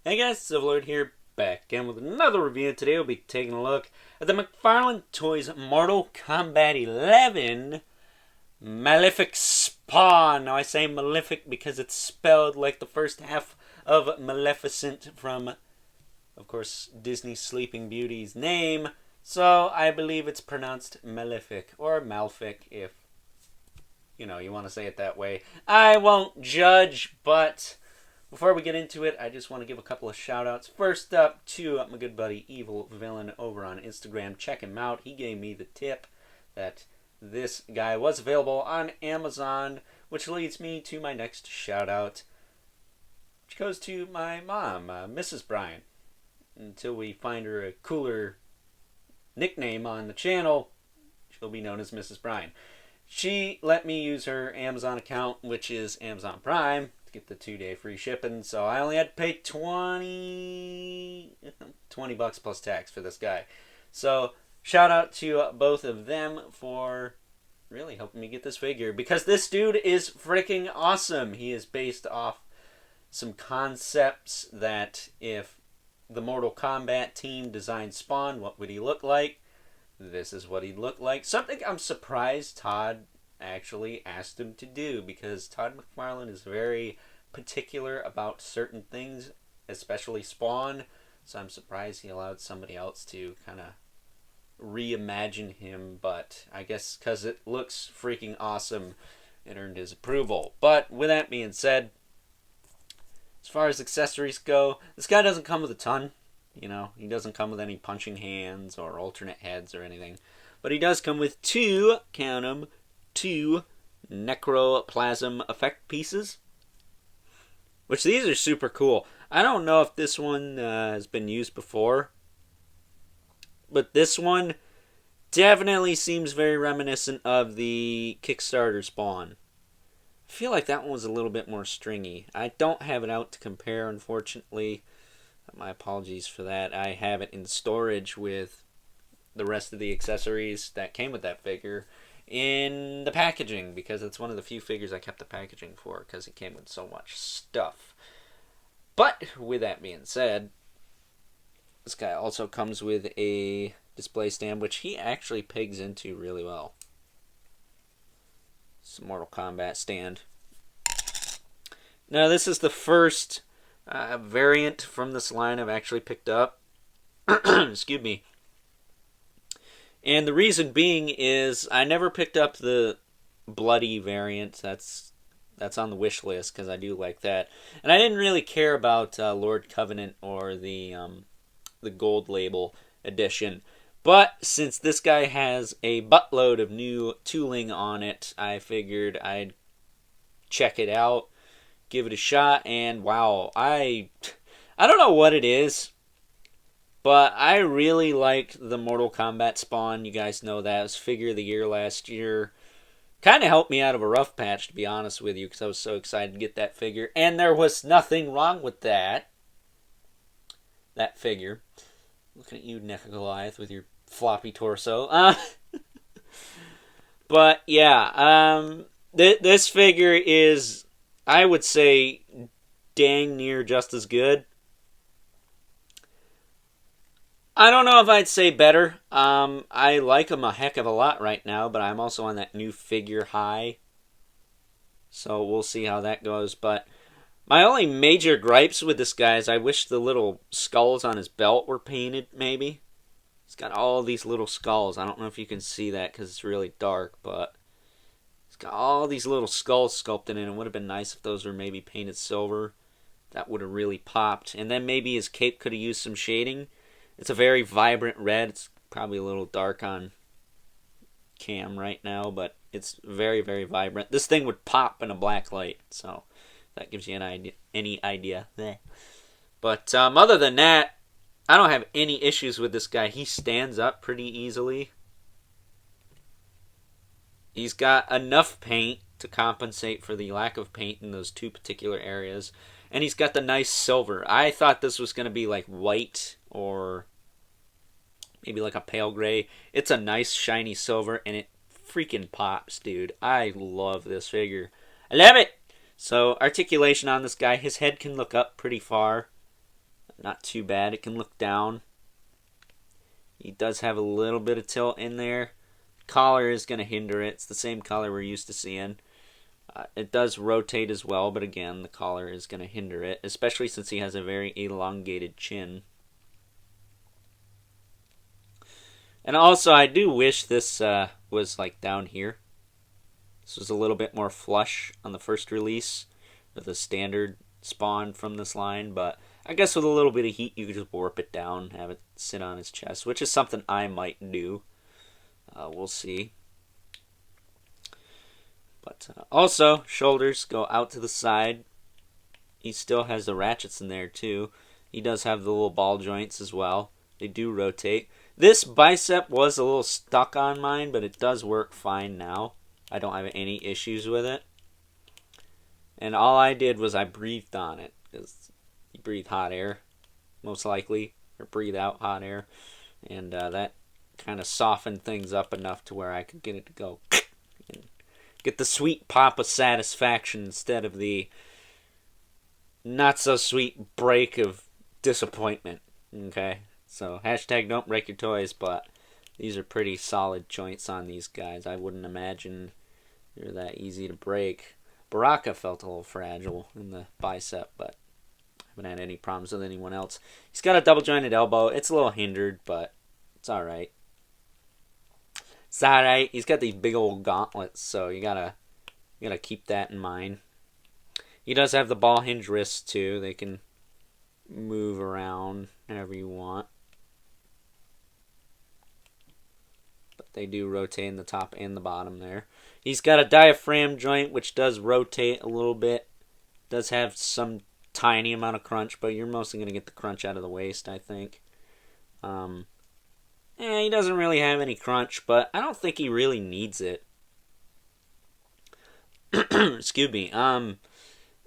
Hey guys, Civilord here, back again with another review. Today we'll be taking a look at the McFarlane Toys Mortal Kombat 11 Malefik Spawn. Now I say Malefic because it's spelled like the first half of Maleficent from, of course, Disney's Sleeping Beauty's name. So I believe it's pronounced Malefic, or Malfic if, you want to say it that way. I won't judge, but before we get into it, I just want to give a couple of shout-outs. First up to my good buddy Evil Villain over on Instagram. Check him out. He gave me the tip that this guy was available on Amazon, which leads me to my next shout-out, which goes to my mom, Mrs. Bryan. Until we find her a cooler nickname on the channel, she'll be known as Mrs. Bryan. She let me use her Amazon account, which is Amazon Prime, get the 2-day free shipping, so I only had to pay $20 plus tax for this guy. So shout out to both of them for really helping me get this figure, because this dude is freaking awesome. He is based off some concepts that if the Mortal Kombat team designed Spawn, what would he look like? This is what he'd look like. Something I'm surprised Todd actually asked him to do, because Todd McFarlane is very particular about certain things, especially Spawn. So I'm surprised he allowed somebody else to kind of reimagine him, but I guess because it looks freaking awesome, it earned his approval. But with that being said, as far as accessories go, this guy doesn't come with a ton. He doesn't come with any punching hands or alternate heads or anything. But he does come with two, count them, two necroplasm effect pieces. Which these are super cool. I don't know if this one has been used before, but this one definitely seems very reminiscent of the Kickstarter Spawn. I feel like that one was a little bit more stringy. I don't have it out to compare, unfortunately. My apologies for that. I have it in storage with the rest of the accessories that came with that figure in the packaging, because it's one of the few figures I kept the packaging for, because it came with so much stuff. But with that being said, this guy also comes with a display stand, which he actually pegs into really well. It's a Mortal Kombat stand. Now this is the first variant from this line I've actually picked up. Excuse me. And the reason being is I never picked up the bloody variant. That's on the wish list, because I do like that. And I didn't really care about Lord Covenant or the gold label edition. But since this guy has a buttload of new tooling on it, I figured I'd check it out, give it a shot, and wow, I don't know what it is, but I really liked the Mortal Kombat Spawn. You guys know that. It was Figure of the Year last year. Kind of helped me out of a rough patch, to be honest with you, because I was so excited to get that figure. And there was nothing wrong with that figure. Looking at you, Goliath, with your floppy torso. But yeah, this figure is, I would say, dang near just as good. I don't know if I'd say better. I like him a heck of a lot right now, but I'm also on that new figure high. So we'll see how that goes. But my only major gripes with this guy is I wish the little skulls on his belt were painted, maybe. He's got all these little skulls. I don't know if you can see that because it's really dark, but he's got all these little skulls sculpted in. It would have been nice if those were maybe painted silver. That would have really popped. And then maybe his cape could have used some shading. It's a very vibrant red. It's probably a little dark on cam right now, but it's very, very vibrant. This thing would pop in a black light, so that gives you any idea. But other than that, I don't have any issues with this guy. He stands up pretty easily. He's got enough paint to compensate for the lack of paint in those two particular areas. And he's got the nice silver. I thought this was going to be like white or maybe like a pale gray. It's a nice shiny silver, and it freaking pops, dude. I love this figure. I love it! So, articulation on this guy. His head can look up pretty far. not too bad. It can look down. He does have a little bit of tilt in there. Collar is going to hinder it. It's the same collar we're used to seeing. It does rotate as well, but again, the collar is going to hinder it, especially since he has a very elongated chin. And also, I do wish this was like down here. This was a little bit more flush on the first release with a standard spawn from this line, but I guess with a little bit of heat, you could just warp it down, have it sit on his chest, which is something I might do. We'll see. But also, shoulders go out to the side. He still has the ratchets in there too. He does have the little ball joints as well. They do rotate. This bicep was a little stuck on mine, but it does work fine now. I don't have any issues with it. And all I did was I breathed on it, because you breathe hot air, most likely, or breathe out hot air. And that kind of softened things up enough to where I could get it to go and get the sweet pop of satisfaction instead of the not so sweet break of disappointment. Okay, so hashtag don't break your toys, but these are pretty solid joints on these guys. I wouldn't imagine they're that easy to break. Baraka felt a little fragile in the bicep, but I haven't had any problems with anyone else. He's got a double jointed elbow. It's a little hindered, but it's alright. It's alright. He's got these big old gauntlets, so you gotta keep that in mind. He does have the ball hinge wrists too. They can move around however you want. But they do rotate in the top and the bottom there. He's got a diaphragm joint which does rotate a little bit. Does have some tiny amount of crunch, but you're mostly going to get the crunch out of the waist, I think. He doesn't really have any crunch, but I don't think he really needs it. Excuse me.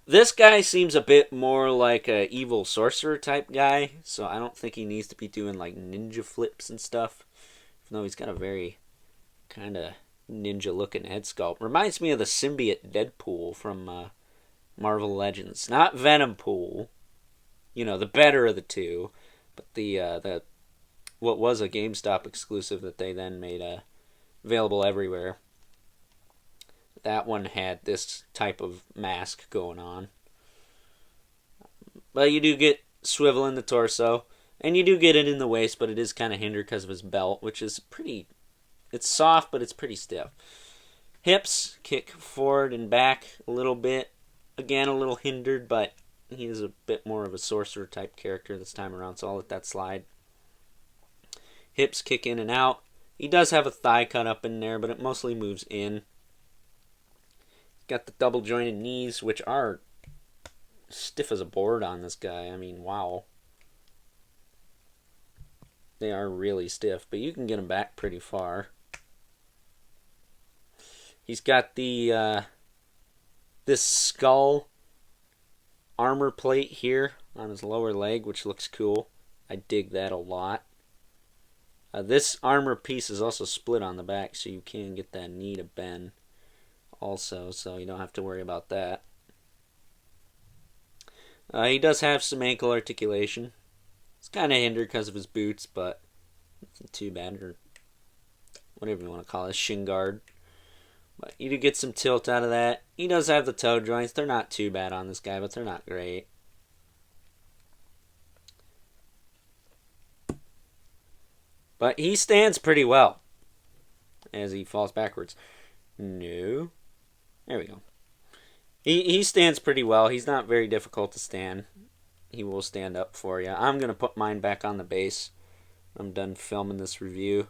This guy seems a bit more like a evil sorcerer type guy, so I don't think he needs to be doing like ninja flips and stuff. Even though he's got a very kind of ninja looking head sculpt. Reminds me of the symbiote Deadpool from Marvel Legends. Not Venompool. You know, the better of the two. But the what was a GameStop exclusive that they then made available everywhere. That one had this type of mask going on. But you do get swivel in the torso. And you do get it in the waist, but it is kind of hindered because of his belt, which is pretty... It's soft, but it's pretty stiff. Hips kick forward and back a little bit. Again, a little hindered, but he is a bit more of a sorcerer type character this time around, so I'll let that slide. Hips kick in and out. He does have a thigh cut up in there, but it mostly moves in. Got the double jointed knees, which are stiff as a board on this guy. I mean, wow. They are really stiff, but you can get them back pretty far. He's got the this skull armor plate here on his lower leg, which looks cool. I dig that a lot. This armor piece is also split on the back, so you can get that knee to bend also, so you don't have to worry about that. He does have some ankle articulation. It's kind of hindered because of his boots, but nothing too bad, or whatever you want to call it, shin guard. But you do get some tilt out of that. He does have the toe joints. They're not too bad on this guy, but they're not great. But he stands pretty well as he falls backwards. No. There we go. He stands pretty well. He's not very difficult to stand. He will stand up for you. I'm going to put mine back on the base. I'm done filming this review.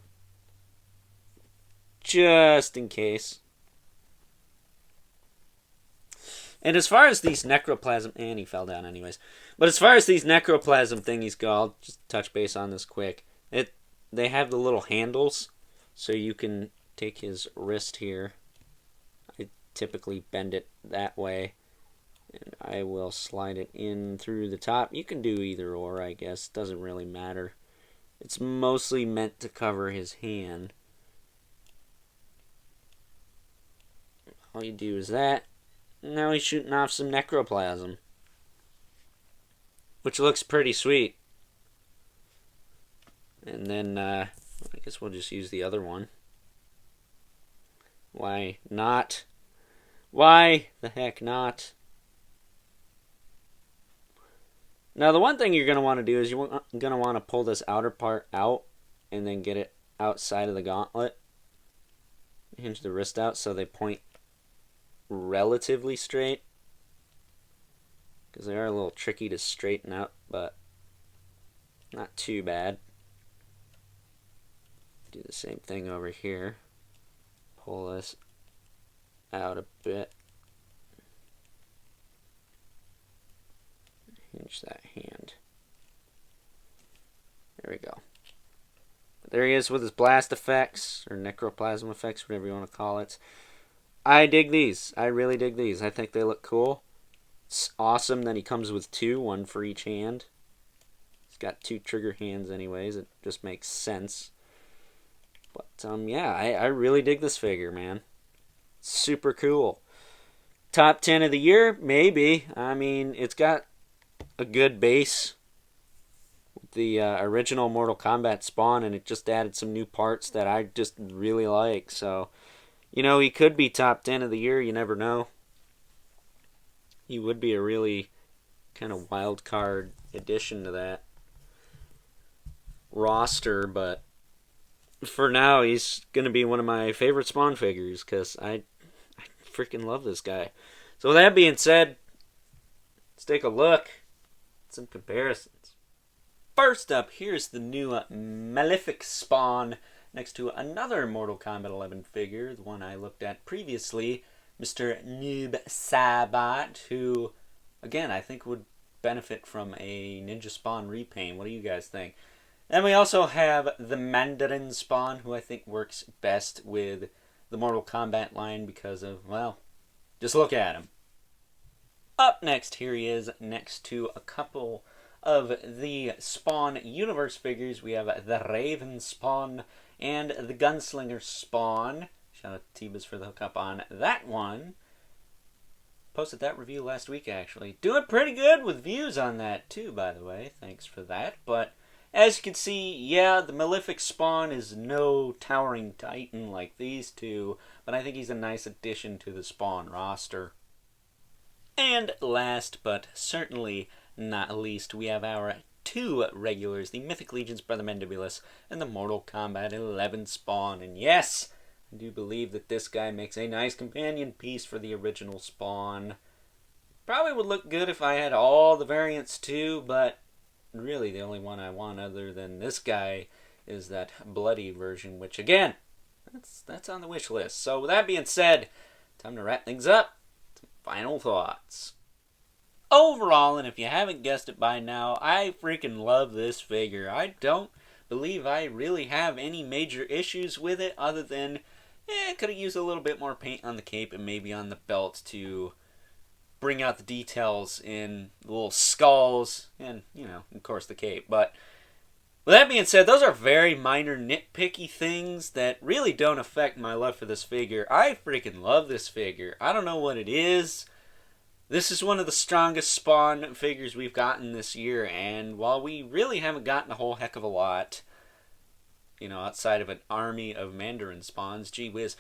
Just in case. And as far as these necroplasm... And he fell down anyways. But as far as these necroplasm thingies go, I'll just touch base on this quick. They have the little handles, so you can take his wrist here. I typically bend it that way. And I will slide it in through the top. You can do either or, I guess. Doesn't really matter. It's mostly meant to cover his hand. All you do is that. Now he's shooting off some necroplasm, which looks pretty sweet. And then, I guess we'll just use the other one. Why not? Why the heck not? Now, the one thing you're going to want to do is you're going to want to pull this outer part out and then get it outside of the gauntlet. Hinge the wrist out so they point relatively straight. Because they are a little tricky to straighten out, but not too bad. Do the same thing over here. Pull this out a bit. Hinge that hand. There we go. There he is with his blast effects, or necroplasm effects, whatever you want to call it. I dig these. I really dig these. I think they look cool. It's awesome that he comes with two, one for each hand. He's got two trigger hands anyways. It just makes sense. But, yeah, I really dig this figure, man. Super cool. Top 10 of the year? Maybe. I mean, it's got a good base. The original Mortal Kombat Spawn, and it just added some new parts that I just really like. So, you know, he could be top 10 of the year. You never know. He would be a really kind of wild card addition to that roster, but for now, he's going to be one of my favorite Spawn figures because I freaking love this guy. So with that being said, let's take a look at some comparisons. First up, here's the new Malefik Spawn next to another Mortal Kombat 11 figure, the one I looked at previously, Mr. Noob Saibot, who, again, I think would benefit from a Ninja Spawn repaint. What do you guys think? Then we also have the Mandarin Spawn, who I think works best with the Mortal Kombat line because of, well, just look at him. Up next, here he is next to a couple of the Spawn Universe figures. We have the Raven Spawn and the Gunslinger Spawn. Shout out to T-Biz for the hookup on that one. Posted that review last week, actually. Doing pretty good with views on that, too, by the way. Thanks for that. But as you can see, yeah, the Malefik Spawn is no towering titan like these two, but I think he's a nice addition to the Spawn roster. And last, but certainly not least, we have our two regulars, the Mythic Legion's Brother Mandibulus and the Mortal Kombat 11 Spawn. And yes, I do believe that this guy makes a nice companion piece for the original Spawn. Probably would look good if I had all the variants too, but really the only one I want other than this guy is that bloody version, which again, that's on the wish list. So with that being said, time to wrap things up. Some final thoughts. Overall, and if you haven't guessed it by now, I freaking love this figure. I don't believe I really have any major issues with it other than, could have used a little bit more paint on the cape and maybe on the belt to bring out the details in the little skulls and, you know, of course the cape. But with that being said, those are very minor nitpicky things that really don't affect my love for this figure. I freaking love this figure. I don't know what it is. This is one of the strongest Spawn figures we've gotten this year, and while we really haven't gotten a whole heck of a lot, you know, outside of an army of Mandarin Spawns, gee whiz,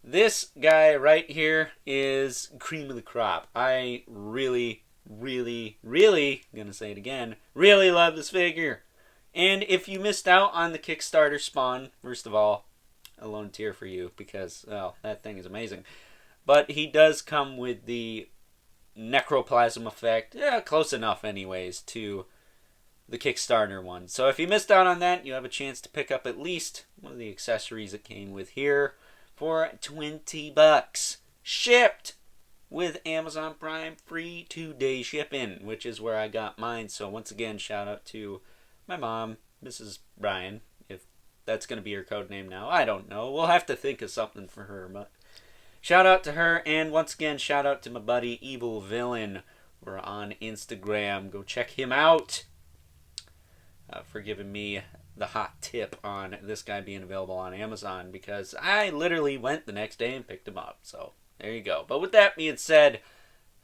this guy right here is cream of the crop. I really, really, really, I'm gonna say it again, really love this figure. And if you missed out on the Kickstarter Spawn, first of all, a lone tear for you, because, well, that thing is amazing. But he does come with the necroplasm effect, close enough anyways to the Kickstarter one. So if you missed out on that, you have a chance to pick up at least one of the accessories that came with here for $20, shipped with Amazon Prime free 2-day shipping, which is where I got mine. So once again, shout out to my mom, Mrs. Bryan, if that's going to be her code name now. I don't know. We'll have to think of something for her, but shout out to her, and once again, shout out to my buddy Evil Villain. We're on Instagram. Go check him out. For giving me the hot tip on this guy being available on Amazon, because I literally went the next day and picked him up. So there you go. But with that being said,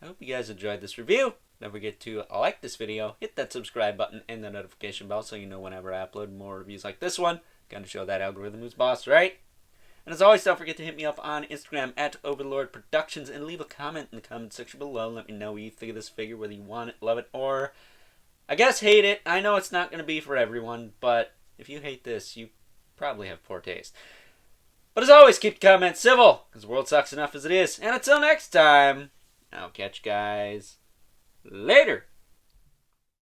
I hope you guys enjoyed this review. Don't forget to like this video, hit that subscribe button and the notification bell so you know whenever I upload more reviews like this one. Gonna show that algorithm who's boss, right? And as always, don't forget to hit me up on Instagram at Overlord Productions and leave a comment in the comment section below. Let me know what you think of this figure, whether you want it, love it, or I guess hate it. I know it's not going to be for everyone, but if you hate this, you probably have poor taste. But as always, keep the comments civil, because the world sucks enough as it is. And until next time, I'll catch you guys later.